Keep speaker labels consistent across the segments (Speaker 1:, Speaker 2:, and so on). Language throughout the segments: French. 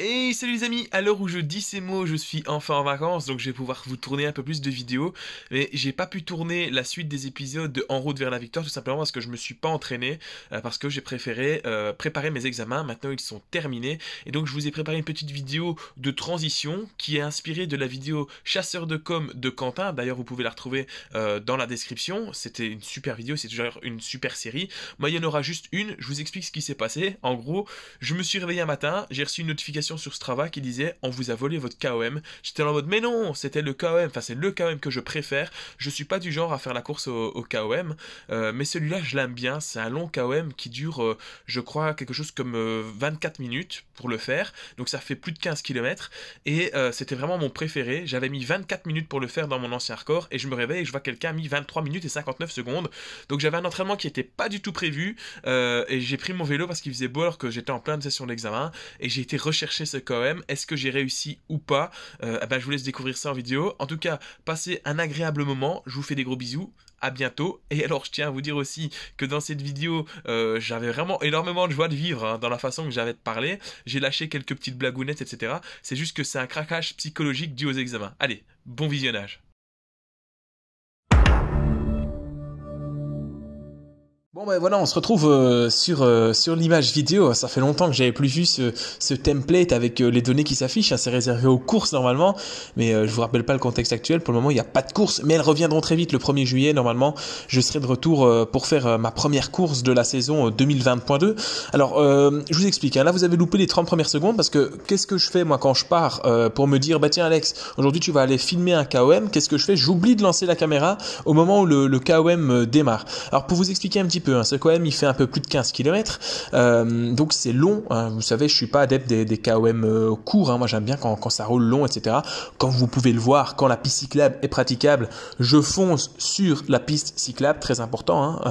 Speaker 1: Et salut les amis, à l'heure où je dis ces mots, je suis enfin en vacances, donc je vais pouvoir vous tourner un peu plus de vidéos. Mais j'ai pas pu tourner la suite des épisodes de En route vers la victoire, tout simplement parce que je me suis pas entraîné, parce que j'ai préféré préparer mes examens. Maintenant ils sont terminés, et donc je vous ai préparé une petite vidéo de transition qui est inspirée de la vidéo Chasseur de com de Quentin. D'ailleurs vous pouvez la retrouver dans la description. C'était une super vidéo, c'est toujours une super série. Moi il y en aura juste une, je vous explique ce qui s'est passé. En gros, je me suis réveillé un matin, j'ai reçu une notification sur Strava qui disait on vous a volé votre KOM. J'étais en mode mais non, c'était le KOM, enfin c'est le KOM que je préfère. Je suis pas du genre à faire la course au KOM, mais celui-là je l'aime bien. C'est un long KOM qui dure, je crois, quelque chose comme 24 minutes pour le faire. Donc ça fait plus de 15 km et c'était vraiment mon préféré. J'avais mis 24 minutes pour le faire dans mon ancien record et je me réveille et je vois que quelqu'un a mis 23 minutes et 59 secondes. Donc j'avais un entraînement qui était pas du tout prévu et j'ai pris mon vélo parce qu'il faisait beau alors que j'étais en pleine session d'examen et j'ai été rechercher ce KOM. Est-ce que j'ai réussi ou pas? Je vous laisse découvrir ça en vidéo. En tout cas, passez un agréable moment. Je vous fais des gros bisous. À bientôt. Et alors, je tiens à vous dire aussi que dans cette vidéo, j'avais vraiment énormément de joie de vivre dans la façon que j'avais de parler. J'ai lâché quelques petites blagounettes, etc. C'est juste que c'est un craquage psychologique dû aux examens. Allez, bon visionnage. Bon ben voilà, on se retrouve sur l'image vidéo. Ça fait longtemps que j'avais plus vu ce template avec les données qui s'affichent. C'est réservé aux courses normalement, mais je vous rappelle pas le contexte actuel. Pour le moment, il n'y a pas de course, mais elles reviendront très vite le 1er juillet. Normalement, je serai de retour pour faire ma première course de la saison 2020.2. Alors, je vous explique. Là, vous avez loupé les 30 premières secondes parce que qu'est-ce que je fais moi quand je pars pour me dire bah tiens Alex, aujourd'hui tu vas aller filmer un KOM. Qu'est-ce que je fais? J'oublie de lancer la caméra au moment où le KOM démarre. Alors pour vous expliquer un petit peu, ce KOM il fait un peu plus de 15 km, donc c'est long, vous savez je suis pas adepte des KOM courts, moi j'aime bien quand ça roule long, etc. Comme vous pouvez le voir, quand la piste cyclable est praticable, je fonce sur la piste cyclable, très important,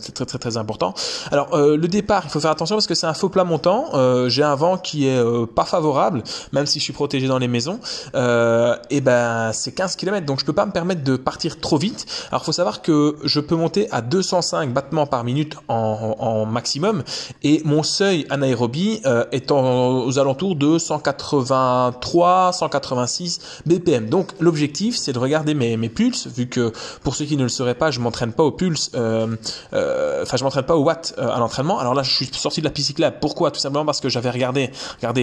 Speaker 1: c'est très important. Alors le départ, il faut faire attention parce que c'est un faux plat montant, j'ai un vent qui est pas favorable, même si je suis protégé dans les maisons, et ben c'est 15 km, donc je peux pas me permettre de partir trop vite. Alors faut savoir que je peux monter à 205 battements par minute en maximum et mon seuil anaérobie est aux alentours de 183 186 BPM. Donc l'objectif c'est de regarder mes pulses, vu que pour ceux qui ne le sauraient pas, je m'entraîne pas au pulse, je m'entraîne pas au watt à l'entraînement. Alors là je suis sorti de la piste cyclable. Pourquoi? Tout simplement parce que j'avais regardé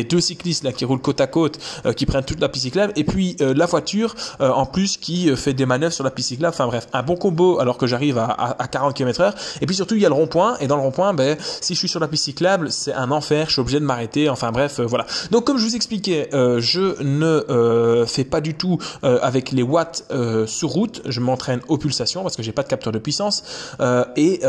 Speaker 1: deux cyclistes là qui roulent côte à côte, qui prennent toute la piste cyclable, et puis la voiture en plus qui fait des manœuvres sur la piste cyclable. Enfin bref, un bon combo alors que j'arrive à 40 km/h. Et puis surtout il y a le rond-point, et dans le rond-point si je suis sur la piste cyclable c'est un enfer, je suis obligé de m'arrêter, enfin bref, voilà. Donc comme je vous expliquais, je ne fais pas du tout avec les watts sur route, je m'entraîne aux pulsations parce que j'ai pas de capteur de puissance, et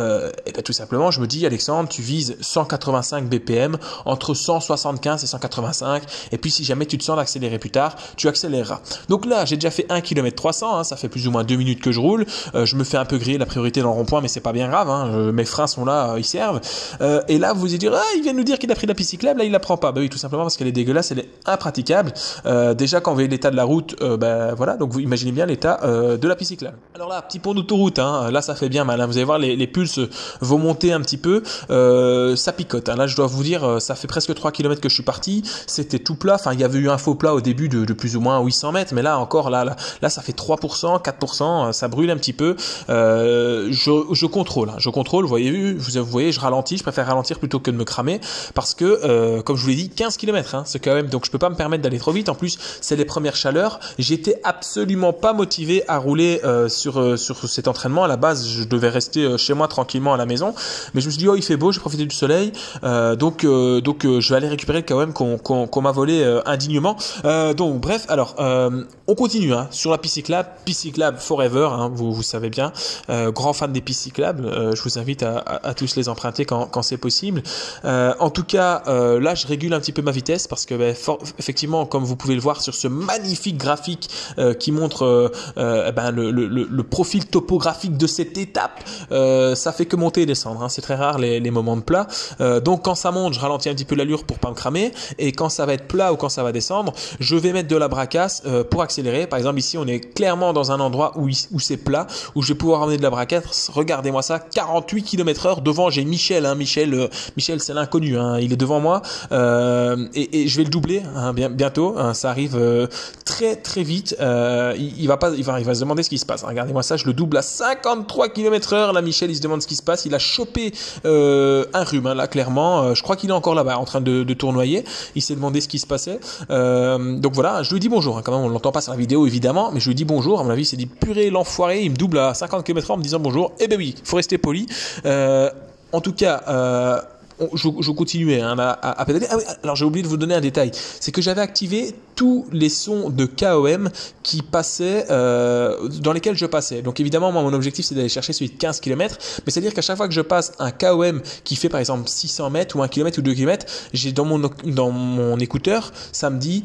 Speaker 1: tout simplement je me dis Alexandre, tu vises 185 BPM, entre 175 et 185, et puis si jamais tu te sens d'accélérer plus tard, tu accéléreras. Donc là j'ai déjà fait 1 km 300, ça fait plus ou moins 2 minutes que je roule, je me fais un peu griller la priorité dans le rond-point, mais c'est pas bien grave, mes freins sont là, ils servent, et là vous allez dire il vient nous dire qu'il a pris la piste cyclable, là il la prend pas. Bah oui, tout simplement parce qu'elle est dégueulasse, elle est impraticable, déjà quand vous voyez l'état de la route, voilà, donc vous imaginez bien l'état de la piste cyclable. Alors là, petit pont d'autoroute, là ça fait bien mal, vous allez voir les pulses vont monter un petit peu, ça picote, là je dois vous dire, ça fait presque 3 km que je suis parti, c'était tout plat, il y avait eu un faux plat au début de plus ou moins 800 mètres, mais là encore, là ça fait 3%, 4%, ça brûle un petit peu, je contrôle, vous voyez, je ralentis, je préfère ralentir plutôt que de me cramer, parce que, comme je vous l'ai dit, 15 km, c'est quand même, donc je peux pas me permettre d'aller trop vite, en plus, c'est les premières chaleurs, j'étais absolument pas motivé à rouler sur cet entraînement. À la base, je devais rester chez moi tranquillement à la maison, mais je me suis dit, il fait beau, j'ai profité du soleil, donc je vais aller récupérer quand même qu'on m'a volé indignement. Donc bref, alors on continue sur la piste cyclable forever, vous savez bien, grand fan des pistes cyclables, je vous invite à tous les emprunter quand c'est possible. En tout cas, là je régule un petit peu ma vitesse parce que effectivement, comme vous pouvez le voir sur ce magnifique graphique qui montre le profil topographique de cette étape, ça fait que monter et descendre, c'est très rare les moments de plat, donc quand ça monte je ralentis un petit peu l'allure pour pas me cramer, et quand ça va être plat ou quand ça va descendre, je vais mettre de la bracasse pour accélérer. Par exemple ici on est clairement dans un endroit où c'est plat, où je vais pouvoir emmener de la bracasse. Regardez-moi ça, 48 km/h. Devant, j'ai Michel. Michel, c'est l'inconnu. Il est devant moi. Et je vais le doubler bientôt. Ça arrive très très vite. Il va se demander ce qui se passe. Regardez-moi ça, je le double à 53 km/h. Là, Michel, il se demande ce qui se passe. Il a chopé un rhume, là, clairement. Je crois qu'il est encore là-bas, en train de tournoyer. Il s'est demandé ce qui se passait. Donc voilà, je lui dis bonjour. Quand même, on l'entend pas sur la vidéo, évidemment, mais je lui dis bonjour. À mon avis, il s'est dit purée, l'enfoiré. Il me double à 50 km/h en me disant bonjour. Eh ben oui, il faut rester poli. En tout cas, je continuais à pédaler. Ah oui, alors j'ai oublié de vous donner un détail. C'est que j'avais activé tous les sons de KOM qui passaient, dans lesquels je passais. Donc évidemment, moi, mon objectif, c'est d'aller chercher celui de 15 km. Mais c'est-à-dire qu'à chaque fois que je passe un KOM qui fait par exemple 600 mètres ou 1 km ou 2 km, j'ai dans mon écouteur, ça me dit,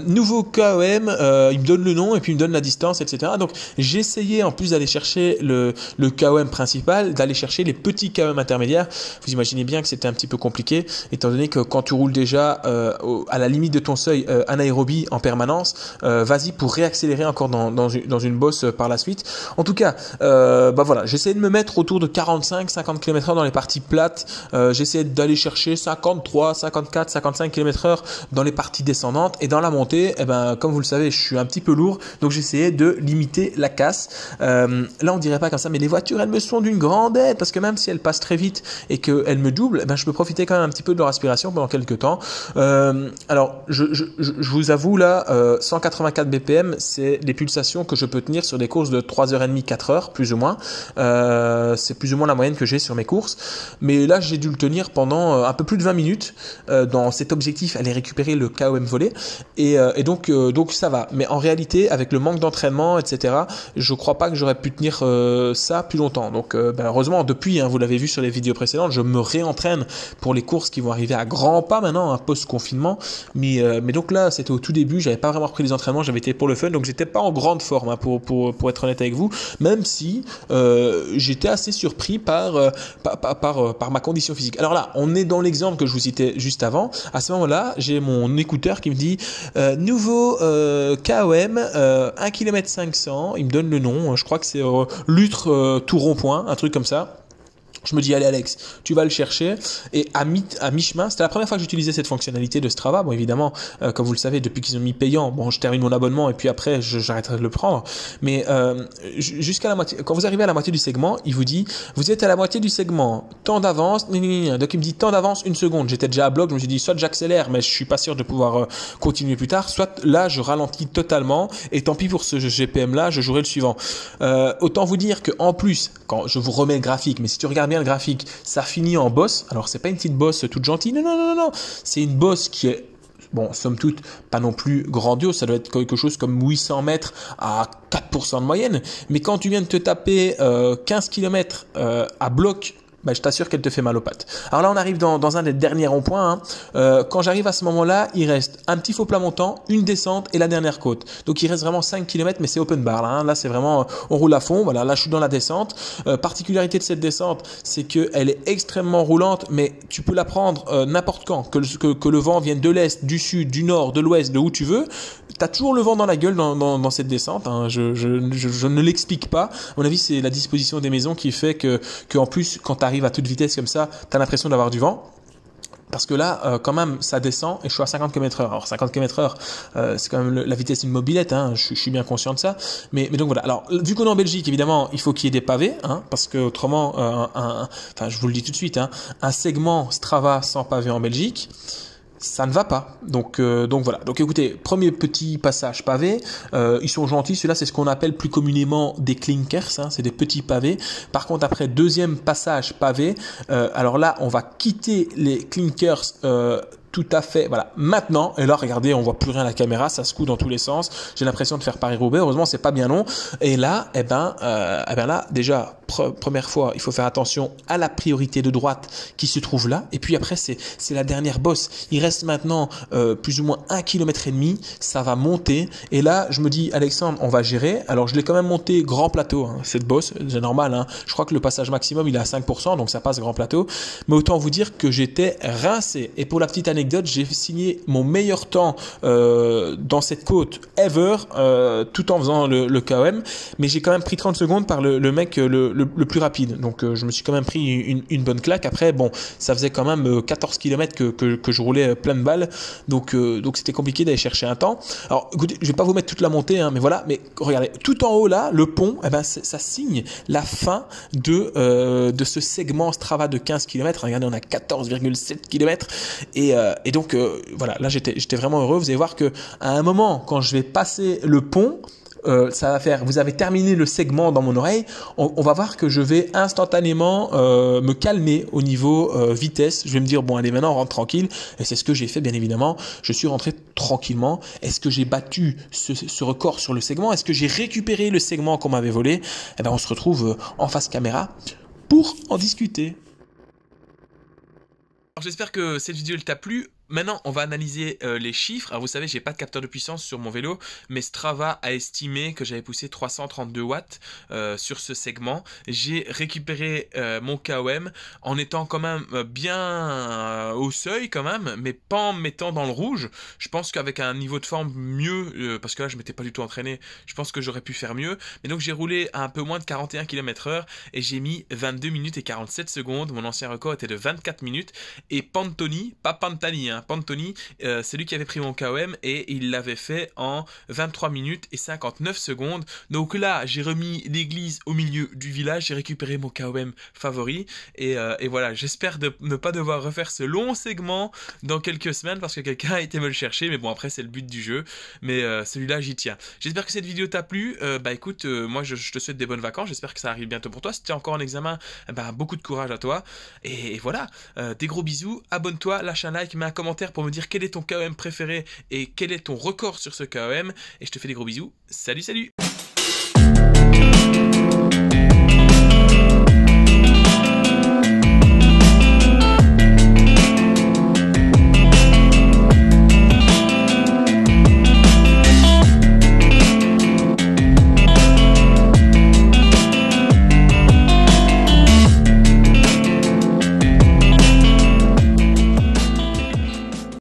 Speaker 1: nouveau KOM, il me donne le nom et puis il me donne la distance, etc. Donc j'essayais en plus d'aller chercher le KOM principal, d'aller chercher les petits KOM intermédiaires. Vous imaginez bien que c'était un petit peu compliqué, étant donné que quand tu roules déjà à la limite de ton seuil anaérobie en permanence, vas-y pour réaccélérer encore dans une bosse par la suite. En tout cas, voilà, j'essayais de me mettre autour de 45-50 km/h dans les parties plates. J'essayais d'aller chercher 53, 54, 55 km/h dans les parties descendantes, et dans la montée, comme vous le savez, je suis un petit peu lourd, donc j'essayais de limiter la casse. Là, on dirait pas comme ça, mais les voitures, elles me sont d'une grande aide, parce que même si elles passent très vite et qu'elles me doublent, je peux profiter quand même un petit peu de leur aspiration pendant quelques temps. Alors, je vous avoue là, 184 BPM, c'est les pulsations que je peux tenir sur des courses de 3h30, 4h, plus ou moins. C'est plus ou moins la moyenne que j'ai sur mes courses. Mais là, j'ai dû le tenir pendant un peu plus de 20 minutes dans cet objectif, aller récupérer le KOM volé. Et donc ça va. Mais en réalité, avec le manque d'entraînement, etc., je crois pas que j'aurais pu tenir ça plus longtemps. Donc, heureusement, depuis, vous l'avez vu sur les vidéos précédentes, je me réentraîne pour les courses qui vont arriver à grands pas maintenant, post-confinement. Mais donc là, c'était au tout début, j'avais pas vraiment repris les entraînements, j'avais été pour le fun, donc j'étais pas en grande forme, pour être honnête avec vous, même si j'étais assez surpris par ma condition physique. Alors là, on est dans l'exemple que je vous citais juste avant. À ce moment-là, j'ai mon écouteur qui me dit nouveau KOM 1 km 500, il me donne le nom, je crois que c'est Lutre tout rond-point, un truc comme ça. Je me dis, allez Alex, tu vas le chercher. Et à mi-chemin, c'était la première fois que j'utilisais cette fonctionnalité de Strava. Bon, évidemment, comme vous le savez, depuis qu'ils ont mis payant, bon, je termine mon abonnement et puis après, j'arrêterai de le prendre. Mais jusqu'à la moitié, quand vous arrivez à la moitié du segment, il vous dit, vous êtes à la moitié du segment, temps d'avance. Donc il me dit temps d'avance 1 seconde. J'étais déjà à bloc, je me suis dit, soit j'accélère, mais je suis pas sûr de pouvoir continuer plus tard, soit là, je ralentis totalement. Et tant pis pour ce GPM là, je jouerai le suivant. Autant vous dire que en plus, quand je vous remets le graphique, mais si tu regardes bien le graphique, ça finit en bosse. Alors c'est pas une petite bosse toute gentille, non, c'est une bosse qui est, bon, somme toute, pas non plus grandiose, ça doit être quelque chose comme 800 mètres à 4% de moyenne, mais quand tu viens de te taper 15 km à bloc, je t'assure qu'elle te fait mal aux pattes. Alors là, on arrive dans un des derniers ronds-points. Quand j'arrive à ce moment-là, il reste un petit faux plat montant, une descente et la dernière côte. Donc, il reste vraiment 5 km, mais c'est open bar. Là c'est vraiment, on roule à fond. Voilà, là, je suis dans la descente. Particularité de cette descente, c'est qu'elle est extrêmement roulante, mais tu peux la prendre n'importe quand. Que le vent vienne de l'est, du sud, du nord, de l'ouest, de où tu veux. Tu as toujours le vent dans la gueule dans cette descente. Je ne l'explique pas. À mon avis, c'est la disposition des maisons qui fait que en plus, quand tu arrive à toute vitesse comme ça, tu as l'impression d'avoir du vent. Parce que là, quand même, ça descend et je suis à 50 km/h. Alors 50 km/h, c'est quand même la vitesse d'une mobilette, je suis bien conscient de ça. Mais donc voilà. Alors, vu qu'on est en Belgique, évidemment, il faut qu'il y ait des pavés, parce que autrement, je vous le dis tout de suite, un segment Strava sans pavé en Belgique, ça ne va pas. Donc voilà. Donc écoutez, premier petit passage pavé. Ils sont gentils. Celui-là, c'est ce qu'on appelle plus communément des clinkers. C'est des petits pavés. Par contre, après deuxième passage pavé, alors là, on va quitter les clinkers. Tout à fait, voilà, maintenant, et là, regardez, on voit plus rien à la caméra, ça se coud dans tous les sens, j'ai l'impression de faire Paris-Roubaix, heureusement, c'est pas bien long, et là, là, déjà, première fois, il faut faire attention à la priorité de droite qui se trouve là, et puis après, c'est la dernière bosse, il reste maintenant plus ou moins 1,5 km, ça va monter, et là, je me dis, Alexandre, on va gérer, alors je l'ai quand même monté grand plateau, cette bosse, c'est normal, je crois que le passage maximum, il est à 5%, donc ça passe grand plateau, mais autant vous dire que j'étais rincé, et pour la petite anecdote, anecdote, j'ai signé mon meilleur temps dans cette côte ever, tout en faisant le KOM, mais j'ai quand même pris 30 secondes par le mec le plus rapide. Donc je me suis quand même pris une bonne claque. Après, bon, ça faisait quand même 14 km que je roulais plein de balles, donc c'était compliqué d'aller chercher un temps. Alors écoutez, je vais pas vous mettre toute la montée, hein, mais voilà, mais regardez, tout en haut là, le pont, eh ben, ça signe la fin de ce segment Strava de 15 km. Regardez, on a 14,7 km et donc voilà, là j'étais vraiment heureux. Vous allez voir que à un moment, quand je vais passer le pont, ça va faire, vous avez terminé le segment dans mon oreille, on va voir que je vais instantanément me calmer au niveau vitesse. Je vais me dire, bon allez, maintenant on rentre tranquille, et c'est ce que j'ai fait bien évidemment. Je suis rentré tranquillement. Est-ce que j'ai battu ce record sur le segment? Est-ce que j'ai récupéré le segment qu'on m'avait volé? Eh ben on se retrouve en face caméra pour en discuter. Alors, j'espère que cette vidéo t'a plu. Maintenant, on va analyser les chiffres. Alors, vous savez, j'ai pas de capteur de puissance sur mon vélo, mais Strava a estimé que j'avais poussé 332 watts sur ce segment. J'ai récupéré mon KOM en étant quand même bien au seuil quand même, mais pas en me mettant dans le rouge. Je pense qu'avec un niveau de forme mieux, parce que là, je m'étais pas du tout entraîné, je pense que j'aurais pu faire mieux. Mais donc, j'ai roulé à un peu moins de 41 km/h et j'ai mis 22 minutes et 47 secondes. Mon ancien record était de 24 minutes. Et Pantoni, pas Pantani, hein, Pantoni, c'est lui qui avait pris mon KOM et il l'avait fait en 23 minutes et 59 secondes. Donc là, j'ai remis l'église au milieu du village, j'ai récupéré mon KOM favori et voilà, j'espère ne pas devoir refaire ce long segment dans quelques semaines parce que quelqu'un a été me le chercher, mais bon, après c'est le but du jeu, mais celui-là j'y tiens. J'espère que cette vidéo t'a plu. Bah écoute, moi je te souhaite des bonnes vacances, j'espère que ça arrive bientôt pour toi. Si tu es encore en examen, bah, beaucoup de courage à toi et voilà, des gros bisous, abonne-toi, lâche un like, mets un commentaire pour me dire quel est ton KOM préféré et quel est ton record sur ce KOM, et je te fais des gros bisous. Salut, salut!